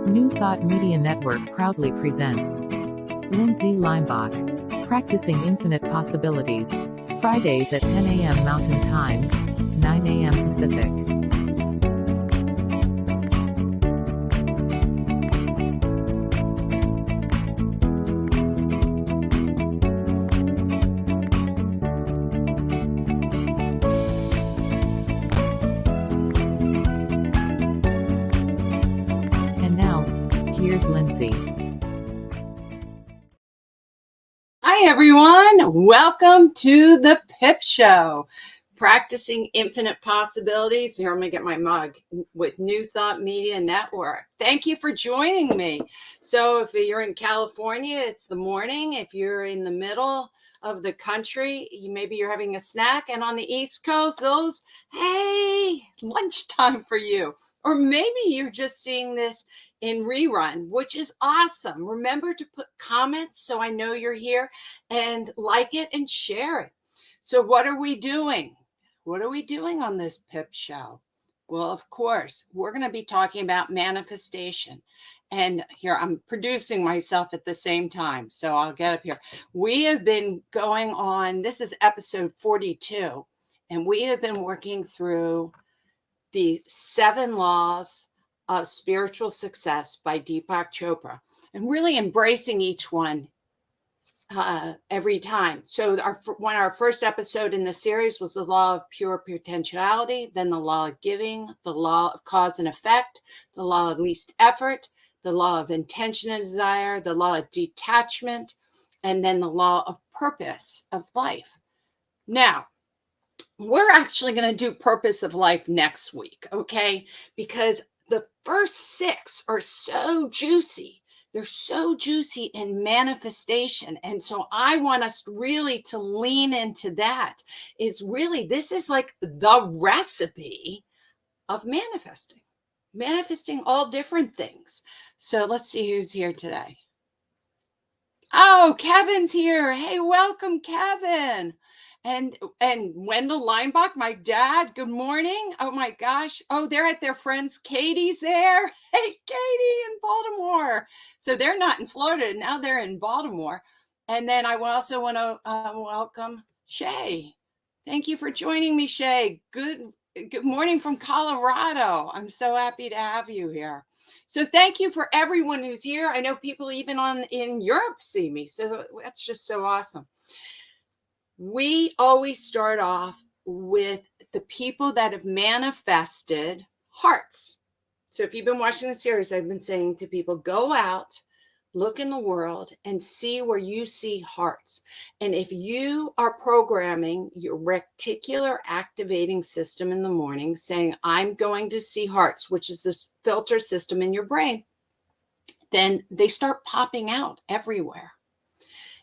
New Thought Media Network proudly presents Lindsay Leimbach, Practicing Infinite Possibilities, Fridays at 10 a.m. Mountain Time, 9 a.m. Pacific. And now, here's Lindsay. Hi, everyone. Welcome to the PIP Show, Practicing Infinite Possibilities. Here, I'm going to get my mug with New Thought Media Network. Thank you for joining me. So if you're in California, it's the morning. If you're in the middle of the country, maybe you're having a snack. And on the East Coast, hey, lunchtime for you. Or maybe you're just seeing this in rerun, which is awesome. Remember to put comments so I know you're here, and like it and share it. So what are we doing? What are we doing on this PIP show? Well, of course, we're going to be talking about manifestation. And here I'm producing myself at the same time, so I'll get up here. We have been going on, this is episode 42, and we have been working through the 7 laws of spiritual success by Deepak Chopra, and really embracing each one every time. So our first episode in the series was the law of pure potentiality, then the law of giving, the law of cause and effect, the law of least effort, the law of intention and desire, the law of detachment, and then the law of purpose of life. Now, we're actually going to do purpose of life next week, okay? Because the first 6 are so juicy. They're so juicy in manifestation. And so I want us really to lean into that. This is like the recipe of manifesting all different things. So let's see who's here today. Oh, Kevin's here. Hey, welcome, Kevin. And Wendell Leimbach, my dad, good morning. Oh my gosh. Oh, they're at their friends. Katie's there. Hey, Katie in Baltimore. So they're not in Florida. Now they're in Baltimore. And then I also want to welcome Shay. Thank you for joining me, Shay. Good morning from Colorado. I'm so happy to have you here. So thank you for everyone who's here. I know people even in Europe see me. So that's just so awesome. We always start off with the people that have manifested hearts. So if you've been watching the series, I've been saying to people, go out, look in the world and see where you see hearts. And if you are programming your reticular activating system in the morning, saying, I'm going to see hearts, which is this filter system in your brain, then they start popping out everywhere.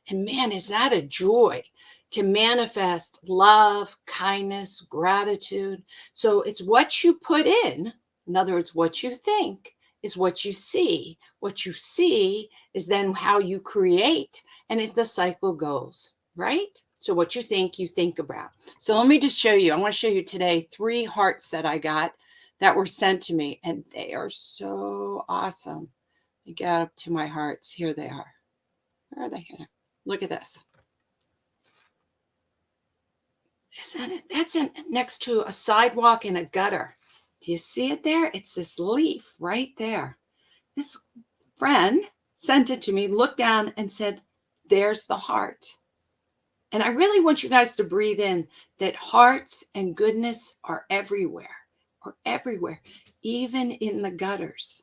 And man, is that a joy to manifest love, kindness, gratitude. So it's what you put in other words, what you think is what you see. What you see is then how you create, and the cycle goes, right? So what you think about. So let me just show you. I want to show you today 3 hearts that I got that were sent to me, and they are so awesome. Let me get up to my hearts. Here they are. Where are they? Here. Look at this. Isn't it? That's next to a sidewalk and a gutter. Do you see it there? It's this leaf right there. This friend sent it to me, looked down and said, there's the heart. And I really want you guys to breathe in that hearts and goodness are everywhere, even in the gutters.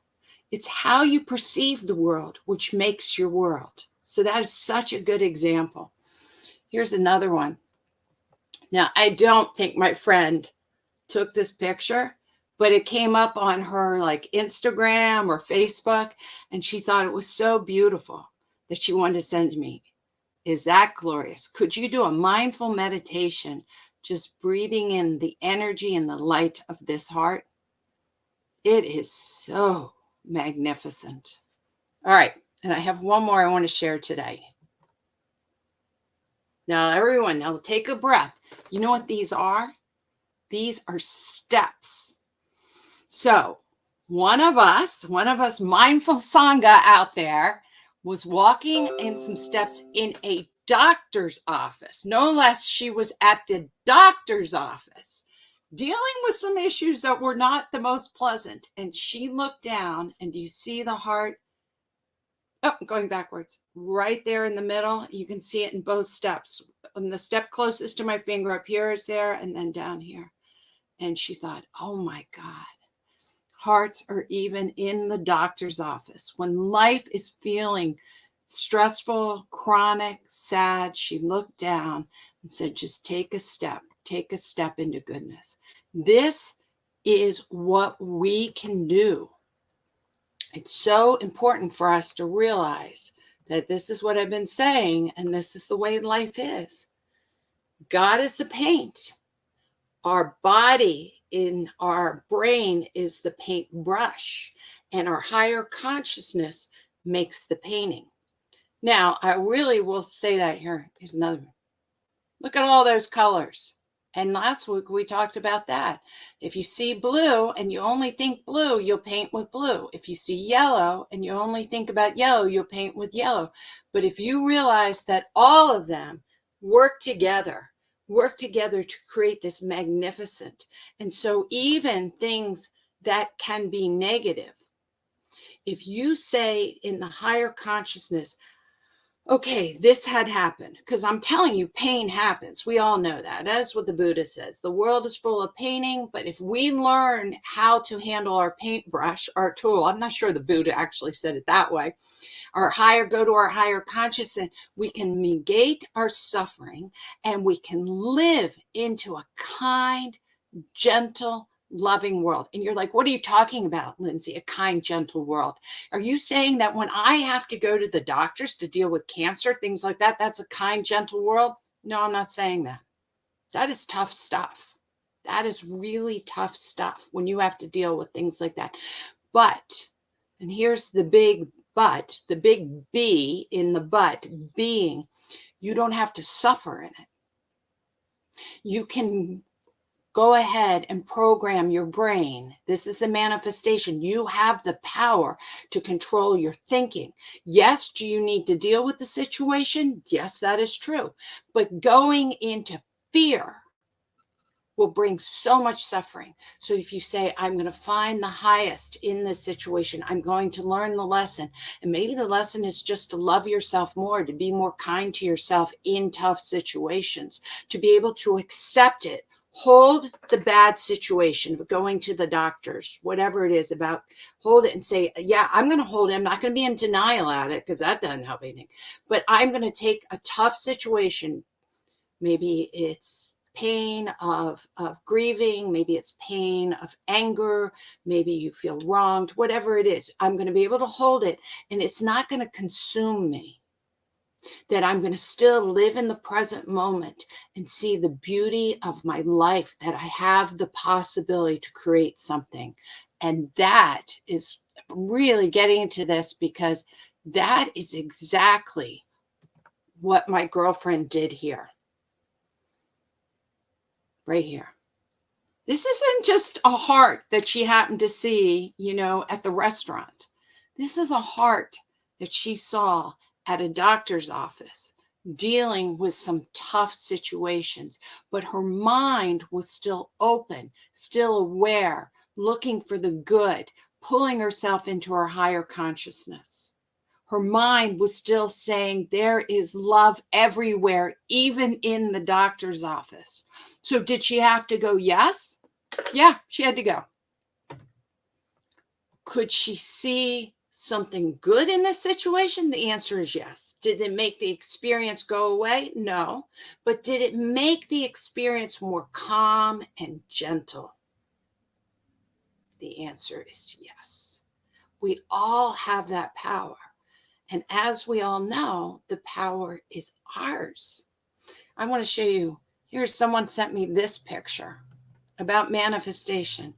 It's how you perceive the world, which makes your world. So that is such a good example. Here's another one. Now, I don't think my friend took this picture, but it came up on her like Instagram or Facebook, and she thought it was so beautiful that she wanted to send me. Is that glorious? Could you do a mindful meditation, just breathing in the energy and the light of this heart? It is so magnificent. All right, and I have one more I want to share today. Now, everyone, now take a breath. You know what these are? These are steps. So one of us mindful Sangha out there was walking in some steps in a doctor's office. No less, she was at the doctor's office dealing with some issues that were not the most pleasant. And she looked down, and do you see the heart? Oh, going backwards. Right there in the middle. You can see it in both steps. On the step closest to my finger up here is there, and then down here. And she thought, oh my God. Hearts are even in the doctor's office. When life is feeling stressful, chronic, sad, she looked down and said, just take a step into goodness. This is what we can do. It's so important for us to realize that this is what I've been saying, and this is the way life is. God is the paint. Our body in our brain is the paintbrush, and our higher consciousness makes the painting. Now, I really will say that here. Here's another one. Look at all those colors. And last week we talked about that. If you see blue and you only think blue, you'll paint with blue. If you see yellow and you only think about yellow, you'll paint with yellow. But if you realize that all of them work together to create this magnificent. And so even things that can be negative, if you say in the higher consciousness, okay, this had happened, because I'm telling you, pain happens. We all know that. That's what the Buddha says. The world is full of painting, but if we learn how to handle our paintbrush, our tool, I'm not sure the Buddha actually said it that way, go to our higher consciousness, we can negate our suffering, and we can live into a kind, gentle, loving world. And you're like, what are you talking about, Lindsay? A kind, gentle world. Are you saying that when I have to go to the doctors to deal with cancer, things like that, that's a kind, gentle world? No, I'm not saying that. That is tough stuff. That is really tough stuff when you have to deal with things like that. But, and here's the big but, the big B in the but being, you don't have to suffer in it. You can go ahead and program your brain. This is a manifestation. You have the power to control your thinking. Yes, do you need to deal with the situation? Yes, that is true. But going into fear will bring so much suffering. So if you say, I'm going to find the highest in this situation, I'm going to learn the lesson. And maybe the lesson is just to love yourself more, to be more kind to yourself in tough situations, to be able to accept it. Hold the bad situation of going to the doctors, whatever it is about, hold it and say, yeah, I'm going to hold it. I'm not going to be in denial at it because that doesn't help anything. But I'm going to take a tough situation. Maybe it's pain of grieving. Maybe it's pain of anger. Maybe you feel wronged, whatever it is. I'm going to be able to hold it, and it's not going to consume me. That I'm going to still live in the present moment and see the beauty of my life, that I have the possibility to create something. And that is really getting into this, because that is exactly what my girlfriend did here. Right here. This isn't just a heart that she happened to see, at the restaurant. This is a heart that she saw at a doctor's office, dealing with some tough situations, but her mind was still open, still aware, looking for the good, pulling herself into her higher consciousness. Her mind was still saying there is love everywhere, even in the doctor's office. So did she have to go? Yes. Yeah, she had to go. Could she see something good in this situation? The answer is yes. Did it make the experience go away? No. But did it make the experience more calm and gentle? The answer is yes. We all have that power. And as we all know, the power is ours. I want to show you. Here's someone sent me this picture about manifestation.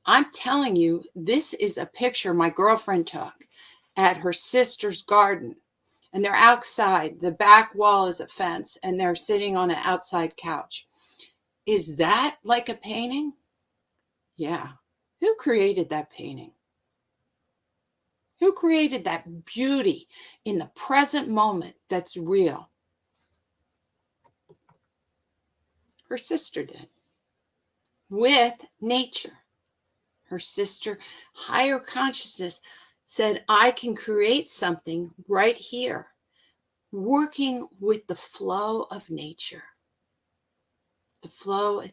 I'm telling you, this is a picture my girlfriend took at her sister's garden. And they're outside. The back wall is a fence, and they're sitting on an outside couch. Is that like a painting? Yeah. Who created that painting? Who created that beauty in the present moment that's real? Her sister did, with nature. Her sister, higher consciousness, said, I can create something right here, working with the flow of nature. The flow,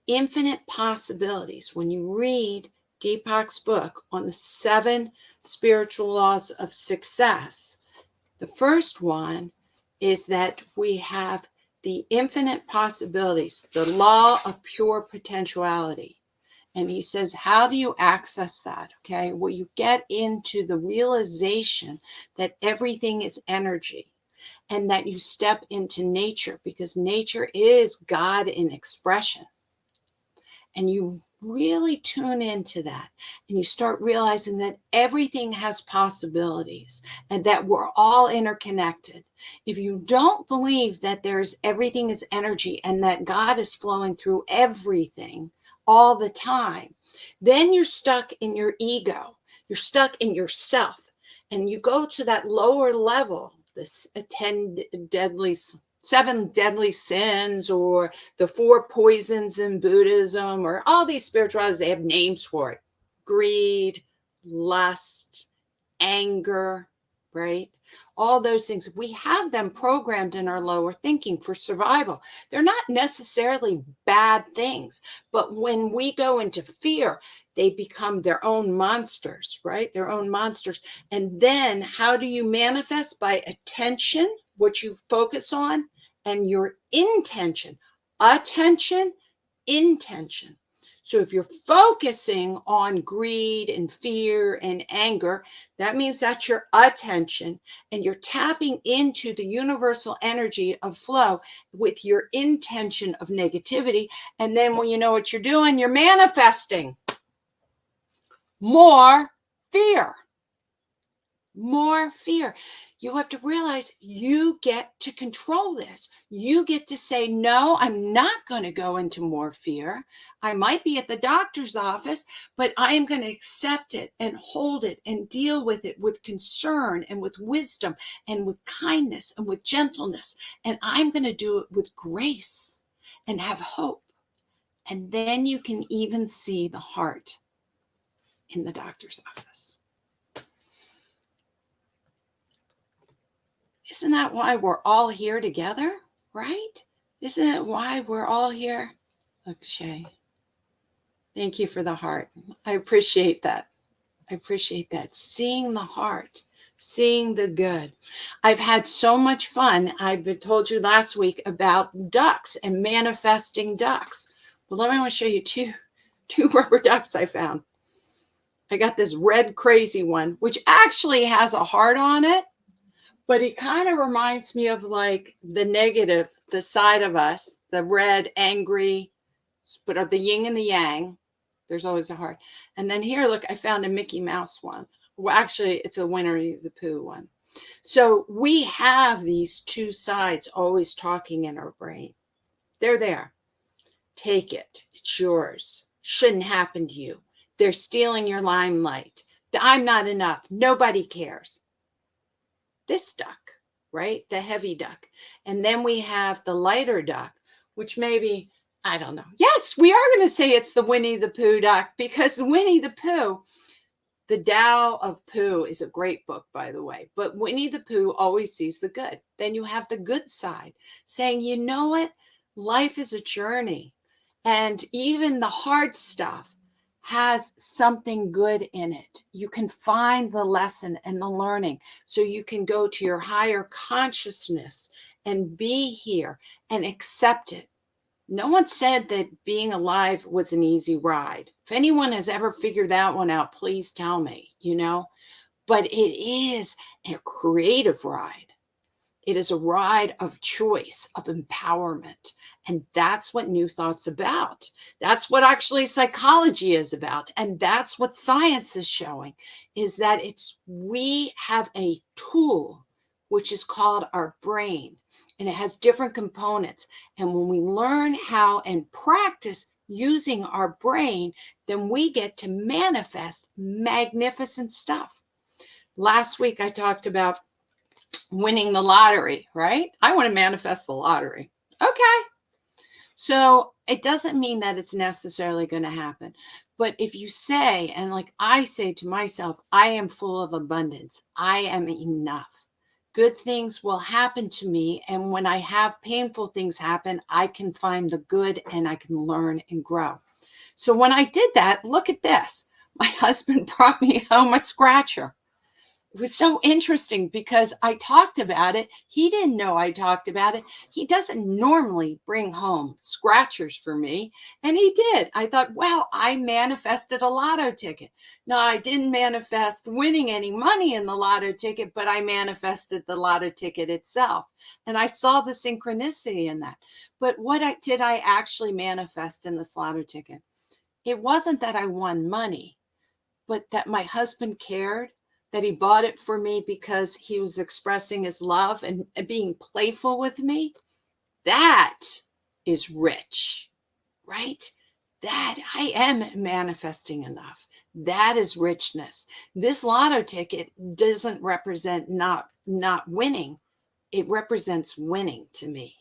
infinite possibilities. When you read Deepak's book on the 7 spiritual laws of success, the first one is that we have the infinite possibilities, the law of pure potentiality. And he says, how do you access that? Okay, well, you get into the realization that everything is energy and that you step into nature, because nature is God in expression. And you really tune into that and you start realizing that everything has possibilities and that we're all interconnected. If you don't believe that everything is energy and that God is flowing through everything all the time, then you're stuck in your ego. You're stuck in yourself. And you go to that lower level, this 7 deadly sins, or the 4 poisons in Buddhism, or all these spiritualities, they have names for it. Greed, lust, anger, right? All those things. We have them programmed in our lower thinking for survival. They're not necessarily bad things, but when we go into fear, they become their own monsters, right? Their own monsters. And then how do you manifest? By attention, what you focus on, and your intention. Attention, intention. So if you're focusing on greed and fear and anger, that means that's your attention, and you're tapping into the universal energy of flow with your intention of negativity. And then when you know what you're doing, you're manifesting more fear. More fear. You have to realize you get to control this. You get to say, no, I'm not going to go into more fear. I might be at the doctor's office, but I am going to accept it and hold it and deal with it with concern and with wisdom and with kindness and with gentleness. And I'm going to do it with grace and have hope. And then you can even see the heart in the doctor's office. Isn't that why we're all here together, right? Isn't it why we're all here? Look, Shay, thank you for the heart. I appreciate that. I appreciate that. Seeing the heart, seeing the good. I've had so much fun. I've told you last week about ducks and manifesting ducks. Well, let me show you two rubber ducks I found. I got this red crazy one, which actually has a heart on it. But it kind of reminds me of like the negative, the side of us, the red, angry, but of the yin and the yang. There's always a heart. And then here, look, I found a Mickey Mouse one. Well, actually, it's a Winnie the Pooh one. So we have these two sides always talking in our brain. They're there. Take it. It's yours. Shouldn't happen to you. They're stealing your limelight. I'm not enough. Nobody cares. This duck, right? The heavy duck. And then we have the lighter duck, which maybe, I don't know. Yes, we are going to say it's the Winnie the Pooh duck, because Winnie the Pooh, The Tao of Pooh is a great book, by the way. But Winnie the Pooh always sees the good. Then you have the good side saying, you know what? Life is a journey. And even the hard stuff has something good in it. You can find the lesson and the learning, so you can go to your higher consciousness and be here and accept it. No one said that being alive was an easy ride. If anyone has ever figured that one out, please tell me, but it is a creative ride. It is a ride of choice, of empowerment. And that's what New Thought's about. That's what actually psychology is about. And that's what science is showing, is that we have a tool, which is called our brain. And it has different components. And when we learn how and practice using our brain, then we get to manifest magnificent stuff. Last week, I talked about winning the lottery, right? I want to manifest the lottery. Okay. So it doesn't mean that it's necessarily going to happen. But if you say, and like I say to myself, I am full of abundance, I am enough. Good things will happen to me. And when I have painful things happen, I can find the good and I can learn and grow. So when I did that, look at this. My husband brought me home a scratcher. It was so interesting because I talked about it. He didn't know I talked about it. He doesn't normally bring home scratchers for me, and he did. I thought, well, I manifested a lotto ticket. No, I didn't manifest winning any money in the lotto ticket, but I manifested the lotto ticket itself. And I saw the synchronicity in that. But did I actually manifest in this lotto ticket? It wasn't that I won money, but that my husband cared, that he bought it for me because he was expressing his love and being playful with me. That is rich, right? That I am manifesting enough. That is richness. This lotto ticket doesn't represent not winning. It represents winning to me.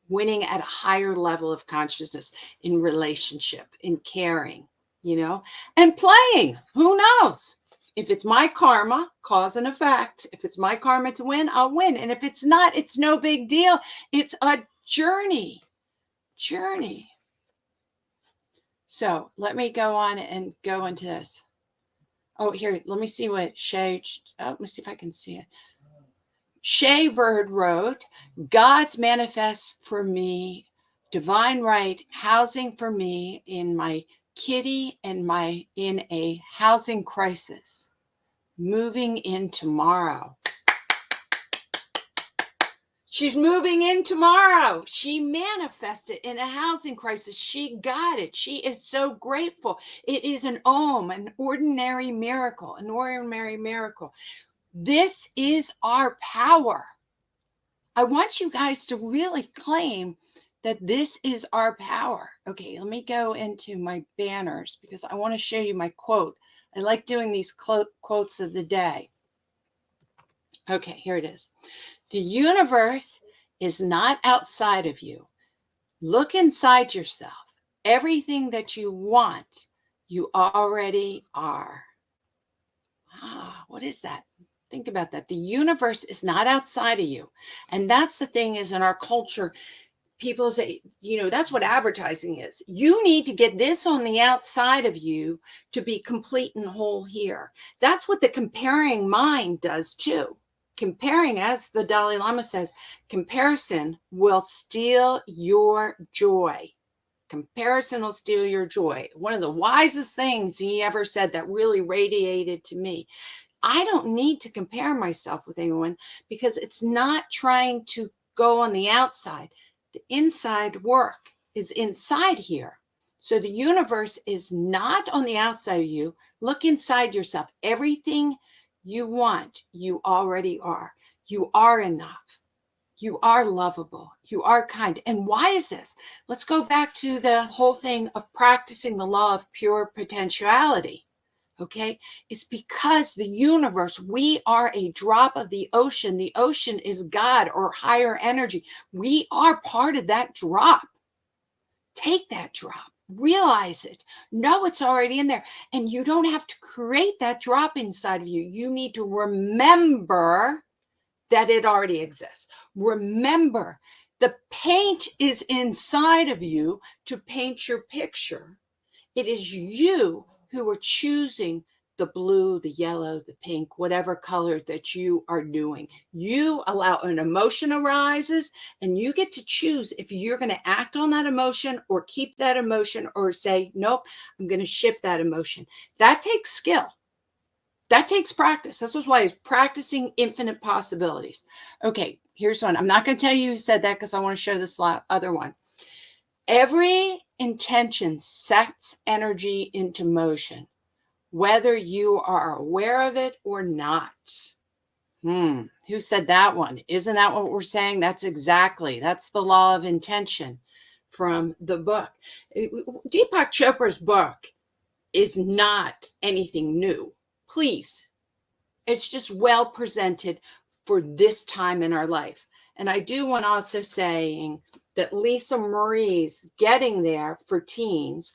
Winning at a higher level of consciousness in relationship, in caring, and playing. Who knows? If it's my karma, cause and effect, if it's my karma to win, I'll win. And if it's not, it's no big deal. It's a journey. So let me go on and go into this. Oh, here, let me see what let me see if I can see it. Shay Bird wrote, God's manifests for me, divine right, housing for me in my kitty and in a housing crisis. Moving in tomorrow. She's moving in tomorrow. She manifested in a housing crisis. She got it. She is so grateful. It is an ordinary miracle, This is our power. I want you guys to really claim that this is our power. Okay, let me go into my banners because I want to show you my quote. I like doing these quotes of the day. Okay, here it is. The universe is not outside of you. Look inside yourself. Everything that you want, you already are. What is that? Think about that. The universe is not outside of you. And that's the thing is in our culture, people say, that's what advertising is. You need to get this on the outside of you to be complete and whole here. That's what the comparing mind does too. Comparing, as the Dalai Lama says, comparison will steal your joy. Comparison will steal your joy. One of the wisest things he ever said that really radiated to me. I don't need to compare myself with anyone because it's not trying to go on the outside. The inside work is inside here. So the universe is not on the outside of you. Look inside yourself. Everything you want, you already are. You are enough. You are lovable. You are kind. And why is this? Let's go back to the whole thing of practicing the law of pure potentiality. Okay, it's because the universe, we are a drop of the ocean. The ocean is God or higher energy. We are part of that drop. Take that drop, realize it, know it's already in there. And you don't have to create that drop inside of you. You need to remember that it already exists. Remember, the paint is inside of you to paint your picture. It is you who are choosing the blue, the yellow, the pink, whatever color that you are doing. You allow an emotion arises and you get to choose if you're going to act on that emotion or keep that emotion or say, nope, I'm going to shift that emotion. That takes skill. That takes practice. This is why it's practicing infinite possibilities. Okay, here's one. I'm not going to tell you who said that because I want to show this other one. Every intention sets energy into motion, whether you are aware of it or not. Who said that one? Isn't that what we're saying? That's the law of intention. from the book. Deepak Chopra's book is not anything new. Please, it's just well presented for this time in our life. And I do want to also saying that Lisa Marie's Getting There for Teens,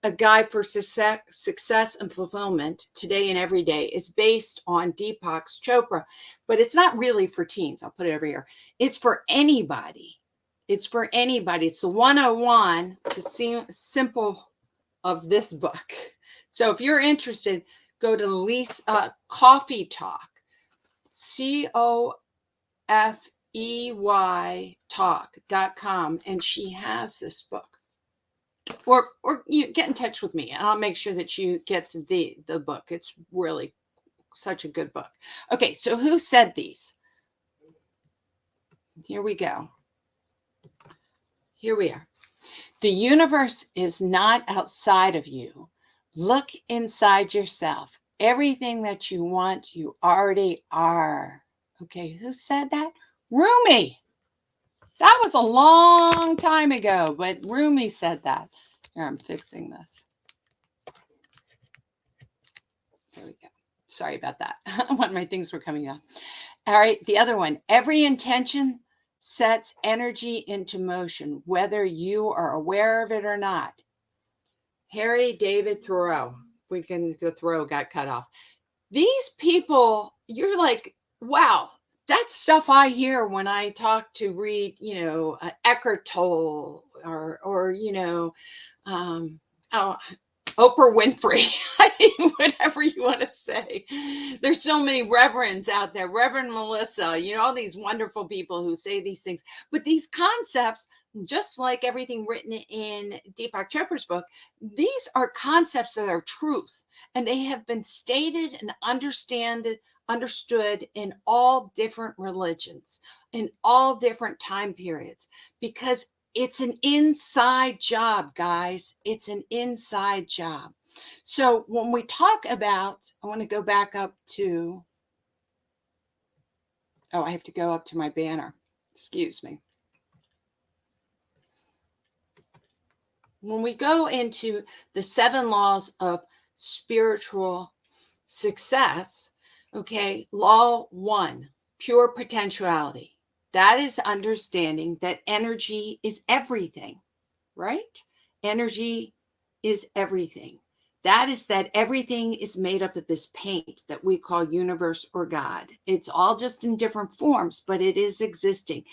a guide for success and fulfillment today and every day, is based on Deepak Chopra, but it's not really for teens. I'll put it over here. It's for anybody. It's for anybody. It's the 101, the simple of this book. So if you're interested, go to Lisa Coffee Talk, COFEY talk.com, and she has this book. Or you get in touch with me, and I'll make sure that you get the book. It's really such a good book. Okay, so who said these? Here we go. Here we are. The universe is not outside of you. Look inside yourself. Everything that you want, you already are. Okay, who said that? Rumi. That was a long time ago, but Rumi said that. Here, I'm fixing this. There we go. Sorry about that. One of my things were coming on. All right, the other one. Every intention sets energy into motion, whether you are aware of it or not. Harry David Thoreau. The Thoreau got cut off. These people, you're like, wow, that's stuff I hear when I read, Eckhart Tolle or Oprah Winfrey, whatever you want to say. There's so many reverends out there, Reverend Melissa, all these wonderful people who say these things. But these concepts, just like everything written in Deepak Chopra's book, these are concepts that are truth, and they have been stated and understood in all different religions, in all different time periods, because it's an inside job, guys. It's an inside job. So when we talk about, I want to go back up to, I have to go up to my banner. Excuse me. When we go into the 7 laws of spiritual success, okay, law 1, pure potentiality. That is understanding that energy is everything, right? Energy is everything. That is that everything is made up of this paint that we call universe or God. It's all just in different forms, but it is existing.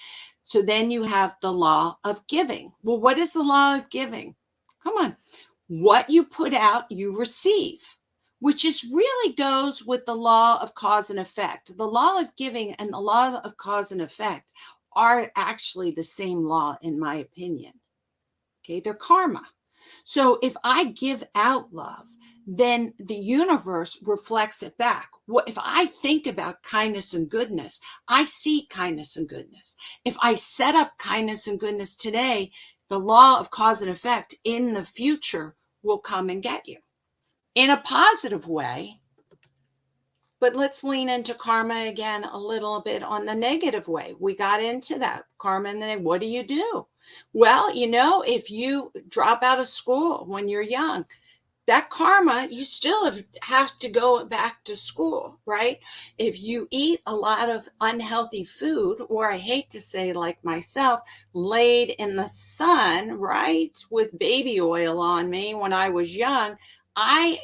So then you have the law of giving. Well, what is the law of giving? Come on. What you put out, you receive, which really goes with the law of cause and effect. The law of giving and the law of cause and effect are actually the same law, in my opinion. Okay, they're karma. So if I give out love, then the universe reflects it back. What if I think about kindness and goodness? I see kindness and goodness. If I set up kindness and goodness today, the law of cause and effect in the future will come and get you in a positive way. But let's lean into karma again a little bit on the negative way. We got into that karma, and then what do? Well, if you drop out of school when you're young, that karma, you still have to go back to school, right? If you eat a lot of unhealthy food, or I hate to say like myself, laid in the sun, right, with baby oil on me when I was young, I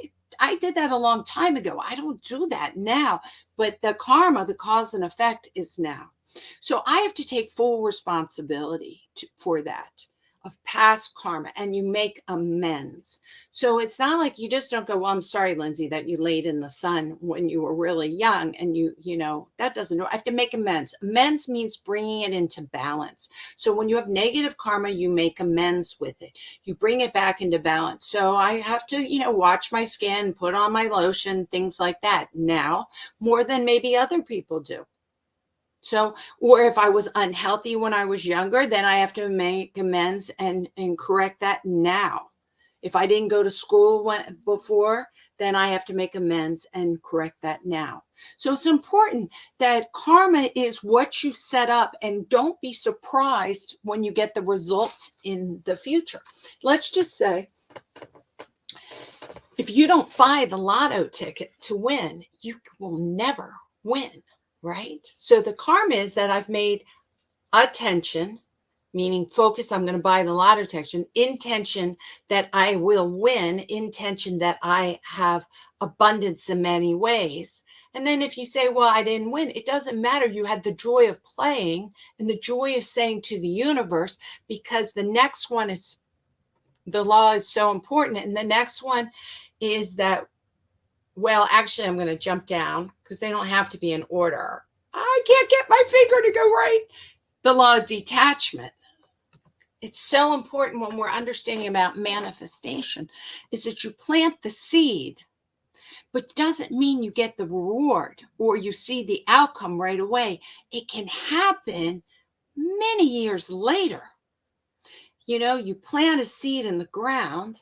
did that a long time ago. I don't do that now, but the karma, the cause and effect is now. So I have to take full responsibility for that, of past karma, and you make amends. So it's not like you just don't go, well, I'm sorry, Lindsay, that you laid in the sun when you were really young, and that doesn't work. I have to make amends. Amends means bringing it into balance. So when you have negative karma, you make amends with it. You bring it back into balance. So I have to, watch my skin, put on my lotion, things like that now, more than maybe other people do. So, or if I was unhealthy when I was younger, then I have to make amends and correct that now. If I didn't go to school before, then I have to make amends and correct that now. So it's important that karma is what you set up, and don't be surprised when you get the results in the future. Let's just say, if you don't buy the lotto ticket to win, you will never win, right? So the karma is that I've made attention, meaning focus, I'm going to buy the lotto ticket, intention that I will win, intention that I have abundance in many ways. And then if you say, well, I didn't win, it doesn't matter. You had the joy of playing and the joy of saying to the universe, because the next one is, the law is so important. And the next one is that, well, actually, I'm going to jump down because they don't have to be in order. I can't get my finger to go right. The law of detachment. It's so important when we're understanding about manifestation is that you plant the seed, but doesn't mean you get the reward or you see the outcome right away. It can happen many years later. You know, you plant a seed in the ground.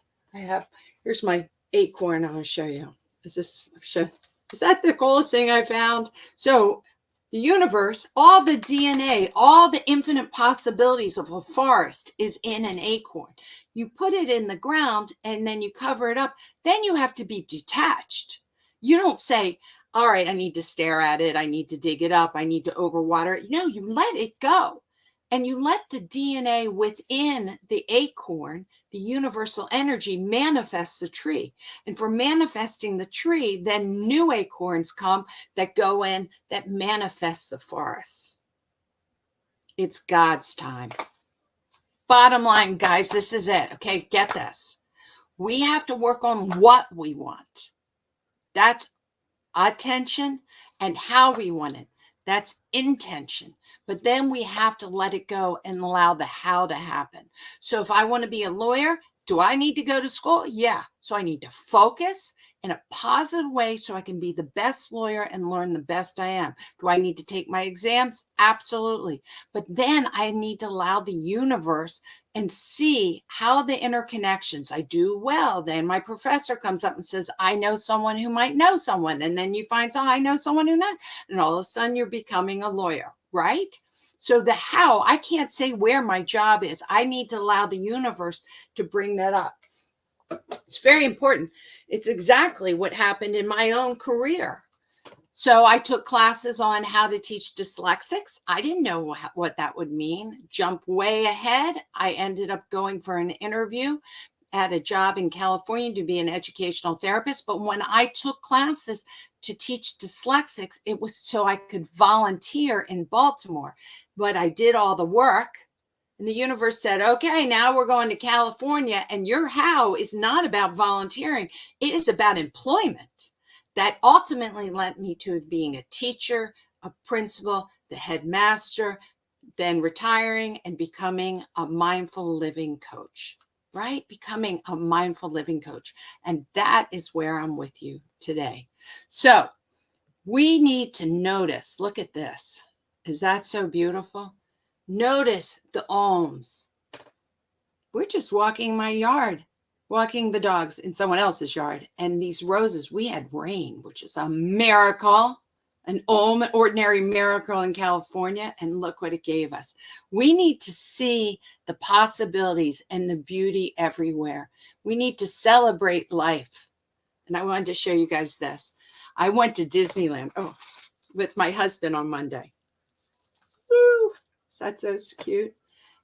Here's my acorn. I'll show you. Is that the coolest thing I found? So the universe, all the DNA, all the infinite possibilities of a forest is in an acorn. You put it in the ground and then you cover it up. Then you have to be detached. You don't say, all right, I need to stare at it. I need to dig it up. I need to overwater it. No, you let it go. And you let the DNA within the acorn, the universal energy, manifest the tree. And for manifesting the tree, then new acorns come that go in, that manifest the forest. It's God's time. Bottom line, guys, this is it. Okay, get this. We have to work on what we want. That's attention, and how we want it. That's intention. But then we have to let it go and allow the how to happen. So if I want to be a lawyer, do I need to go to school? Yeah. So I need to focus in a positive way so I can be the best lawyer and learn the best I am. Do I need to take my exams? Absolutely. But then I need to allow the universe and see how the interconnections. I do well. Then my professor comes up and says, I know someone who might know someone. And then you find someone, I know someone who knows. And all of a sudden you're becoming a lawyer, right? So the how, I can't say where my job is. I need to allow the universe to bring that up. It's very important. It's exactly what happened in my own career. So I took classes on how to teach dyslexics. I didn't know what that would mean. Jump way ahead. I ended up going for an interview at a job in California to be an educational therapist. But when I took classes to teach dyslexics, it was so I could volunteer in Baltimore. But I did all the work. And the universe said, okay, now we're going to California, and your how is not about volunteering. It is about employment. That ultimately led me to being a teacher, a principal, the headmaster, then retiring and becoming a mindful living coach, right? Becoming a mindful living coach. And that is where I'm with you today. So we need to notice, look at this. Is that so beautiful? Notice the ohms. We're just walking my yard, walking the dogs in someone else's yard. And these roses, we had rain, which is a miracle, an ordinary miracle in California. And look what it gave us. We need to see the possibilities and the beauty everywhere. We need to celebrate life. And I wanted to show you guys this. I went to Disneyland with my husband on Monday. Woo! That's so cute.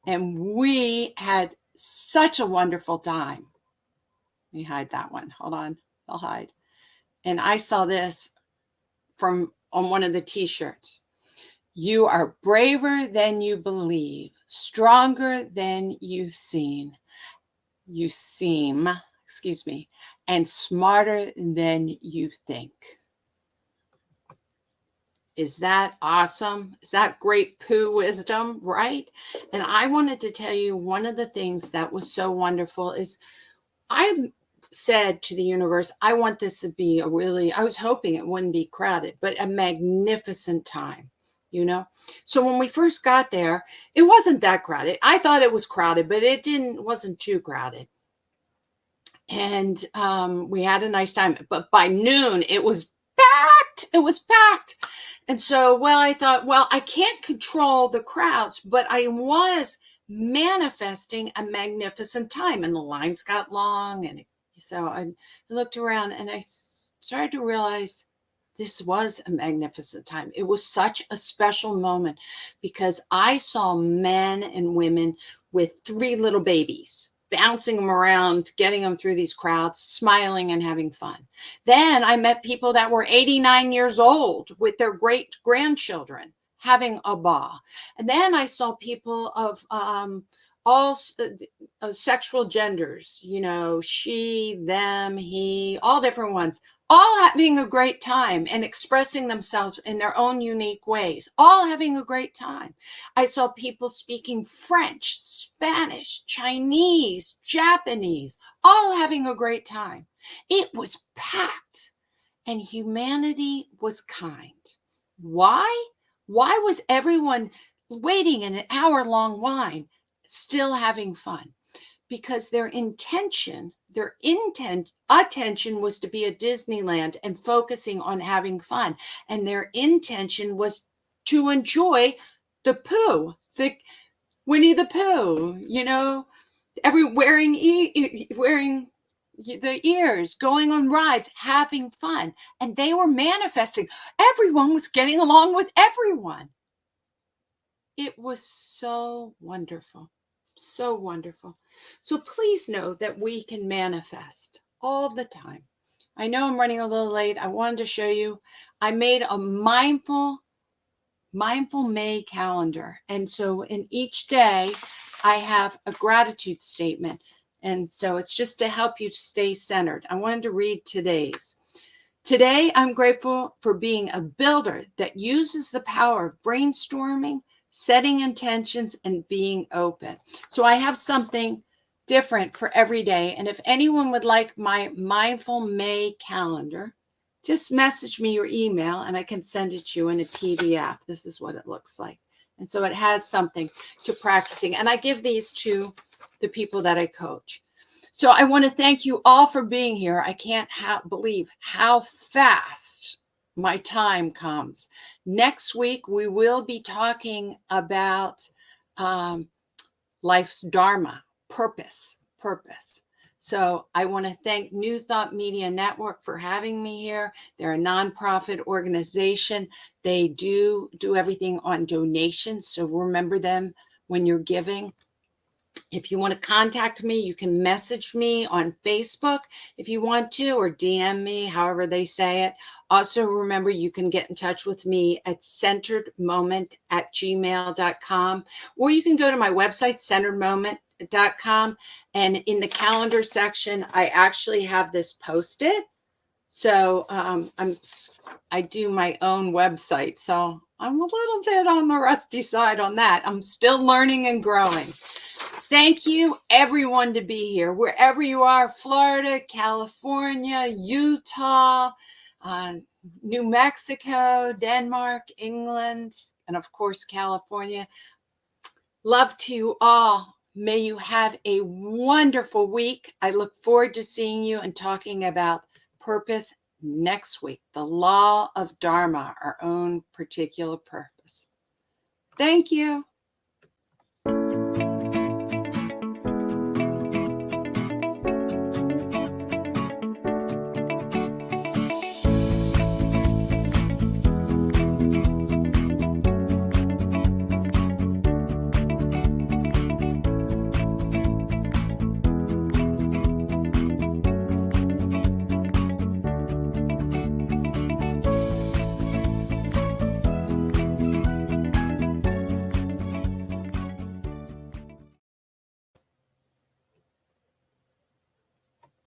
And we had such a wonderful time. Let me hide that one. Hold on. I'll hide. And I saw this on one of the t-shirts. You are braver than you believe, stronger than you seem, and smarter than you think. Is that awesome? Is that great poo wisdom, right? And I wanted to tell you one of the things that was so wonderful is I said to the universe, I want this to be I was hoping it wouldn't be crowded, but a magnificent time, you know? So when we first got there, it wasn't that crowded. I thought it was crowded, but it wasn't too crowded. And we had a nice time. But by noon, it was packed. It was packed. And so, well, I thought, well, I can't control the crowds, but I was manifesting a magnificent time. And the lines got long. And so I looked around and I started to realize this was a magnificent time. It was such a special moment because I saw men and women with 3 little babies, bouncing them around, getting them through these crowds, smiling and having fun. Then I met people that were 89 years old with their great grandchildren having a ball. And then I saw people of all sexual genders, you know, she, them, he, all different ones, all having a great time and expressing themselves in their own unique ways, all having a great time. I saw people speaking French, Spanish, Chinese, Japanese, all having a great time. It was packed and humanity was kind. Why? Why was everyone waiting in an hour-long line still having fun? Because their attention was to be at Disneyland and focusing on having fun. And their intention was to enjoy the Pooh, the Winnie the Pooh, you know, wearing the ears, going on rides, having fun. And they were manifesting. Everyone was getting along with everyone. It was so wonderful. So wonderful. So please know that we can manifest all the time. I know I'm running a little late. I wanted to show you. I made a mindful May calendar. And so in each day, I have a gratitude statement. And so it's just to help you stay centered. I wanted to read today's. Today, I'm grateful for being a builder that uses the power of brainstorming, setting intentions, and being open. So I have something different for every day. And if anyone would like my Mindful May calendar, just message me your email and I can send it to you in a PDF. This is what it looks like. And so it has something to practicing. And I give these to the people that I coach. So I want to thank you all for being here. I can't believe how fast my time comes. Next week, we will be talking about life's dharma, purpose. So I want to thank New Thought Media Network for having me here. They're a nonprofit organization. They do everything on donations. So remember them when you're giving. If you want to contact me, you can message me on Facebook if you want to, or DM me, however they say it. Also, remember, you can get in touch with me at centeredmoment@gmail.com, or you can go to my website, centeredmoment.com, and in the calendar section, I actually have this posted. So I do my own website, so I'm a little bit on the rusty side on that. I'm still learning and growing. Thank you, everyone, to be here. Wherever you are, Florida, California, Utah, New Mexico, Denmark, England, and of course, California. Love to you all. May you have a wonderful week. I look forward to seeing you and talking about purpose next week. The law of Dharma, our own particular purpose. Thank you.